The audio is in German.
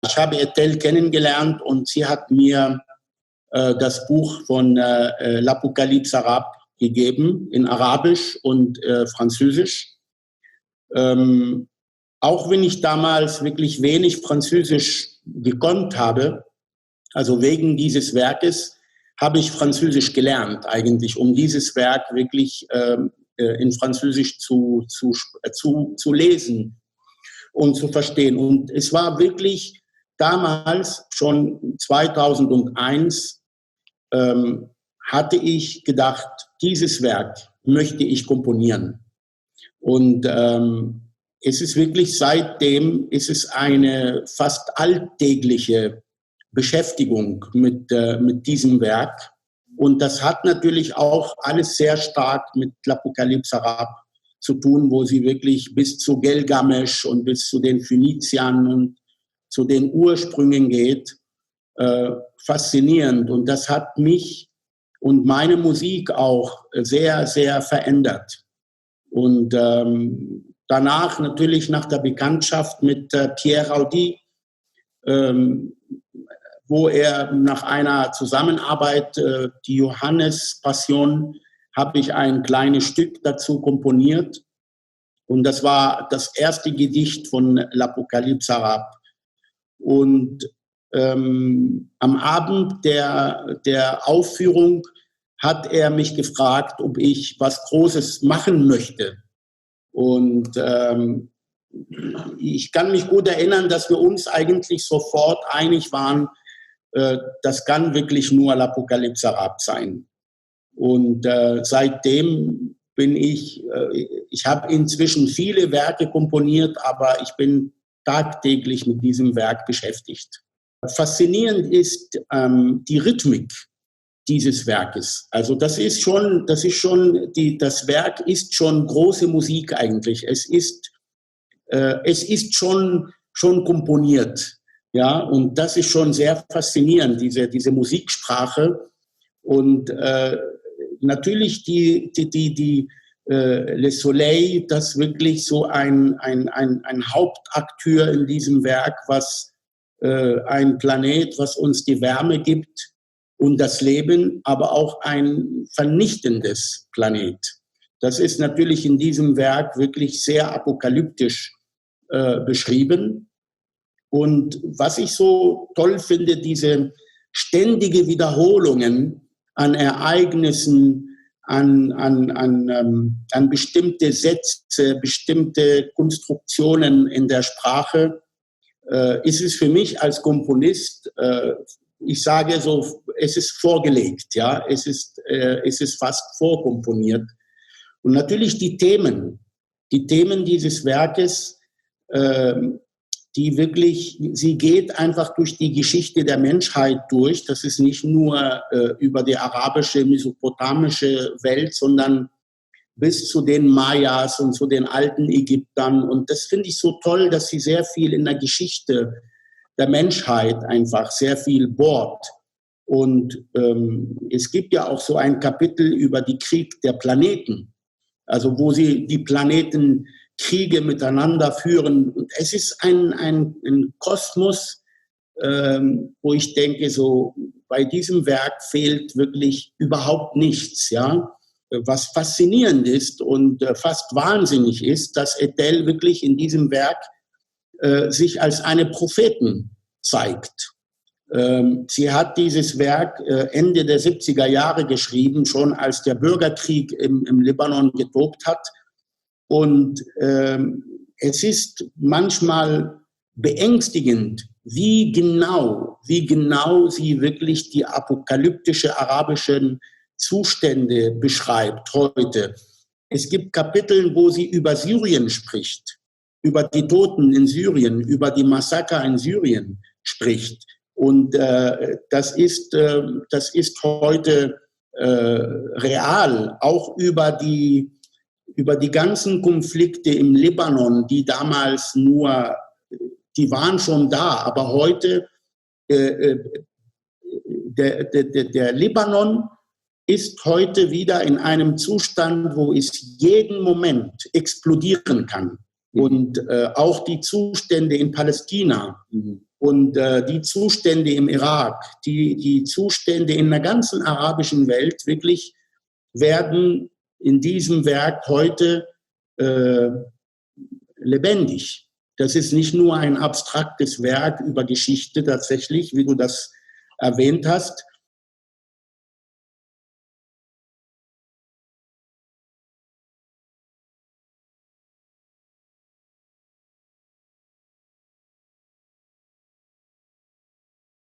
Ich habe Etel kennengelernt und sie hat mir das Buch von L'Apocalypse Arabe gegeben, in Arabisch und Französisch. Auch wenn ich damals wirklich wenig Französisch gekonnt habe, also wegen dieses Werkes, habe ich Französisch gelernt eigentlich, um dieses Werk wirklich in Französisch zu lesen und zu verstehen. Und es war wirklich damals, schon 2001, hatte ich gedacht, dieses Werk möchte ich komponieren. Und es ist wirklich seitdem, ist es eine fast alltägliche Beschäftigung mit diesem Werk. Und das hat natürlich auch alles sehr stark mit L'Apocalypse Arabe zu tun, wo sie wirklich bis zu Gilgamesch und bis zu den Phöniziern und zu den Ursprüngen geht. Faszinierend. Und das hat mich und meine Musik auch sehr, sehr verändert. Und danach natürlich nach der Bekanntschaft mit Pierre Raudy, wo er nach einer Zusammenarbeit, die Johannes-Passion, habe ich ein kleines Stück dazu komponiert. Und das war das erste Gedicht von L'Apocalypse Arabe. Und am Abend der Aufführung hat er mich gefragt, ob ich was Großes machen möchte. Und ich kann mich gut erinnern, dass wir uns eigentlich sofort einig waren, das kann wirklich nur L'Apocalypse Arabe sein. Und seitdem bin ich habe inzwischen viele Werke komponiert, aber ich bin tagtäglich mit diesem Werk beschäftigt. Faszinierend ist die Rhythmik dieses Werkes. Also das Werk ist schon große Musik eigentlich. Es ist schon komponiert. Ja, und das ist schon sehr faszinierend, diese Musiksprache. Und natürlich Le Soleil, das wirklich so ein Hauptakteur in diesem Werk, was ein Planet, was uns die Wärme gibt und das Leben, aber auch ein vernichtendes Planet. Das ist natürlich in diesem Werk wirklich sehr apokalyptisch beschrieben. Und was ich so toll finde, diese ständige Wiederholungen an Ereignissen, an bestimmte Sätze, bestimmte Konstruktionen in der Sprache, ist es für mich als Komponist, ich sage so, es ist vorgelegt, ja, es ist fast vorkomponiert. Und natürlich die Themen dieses Werkes, die wirklich, sie geht einfach durch die Geschichte der Menschheit durch. Das ist nicht nur über die arabische, mesopotamische Welt, sondern bis zu den Mayas und zu den alten Ägyptern. Und das finde ich so toll, dass sie sehr viel in der Geschichte der Menschheit einfach sehr viel bohrt. Und es gibt ja auch so ein Kapitel über den Krieg der Planeten, also wo sie die Planeten Kriege miteinander führen. Und es ist ein Kosmos, wo ich denke, so bei diesem Werk fehlt wirklich überhaupt nichts, ja. Was faszinierend ist und fast wahnsinnig ist, dass Etel wirklich in diesem Werk sich als eine Prophetin zeigt. Sie hat dieses Werk Ende der 70er Jahre geschrieben, schon als der Bürgerkrieg im Libanon getobt hat. Und es ist manchmal beängstigend, wie genau sie wirklich die apokalyptische arabischen Zustände beschreibt heute. Es gibt Kapitel, wo sie über Syrien spricht, über die Toten in Syrien, über die Massaker in Syrien spricht. Und das ist heute real, auch über die ganzen Konflikte im Libanon, die damals die waren schon da, aber heute der Libanon ist heute wieder in einem Zustand, wo es jeden Moment explodieren kann. Und auch die Zustände in Palästina, Und die Zustände im Irak, die Zustände in der ganzen arabischen Welt wirklich werden in diesem Werk heute lebendig. Das ist nicht nur ein abstraktes Werk über Geschichte tatsächlich, wie du das erwähnt hast,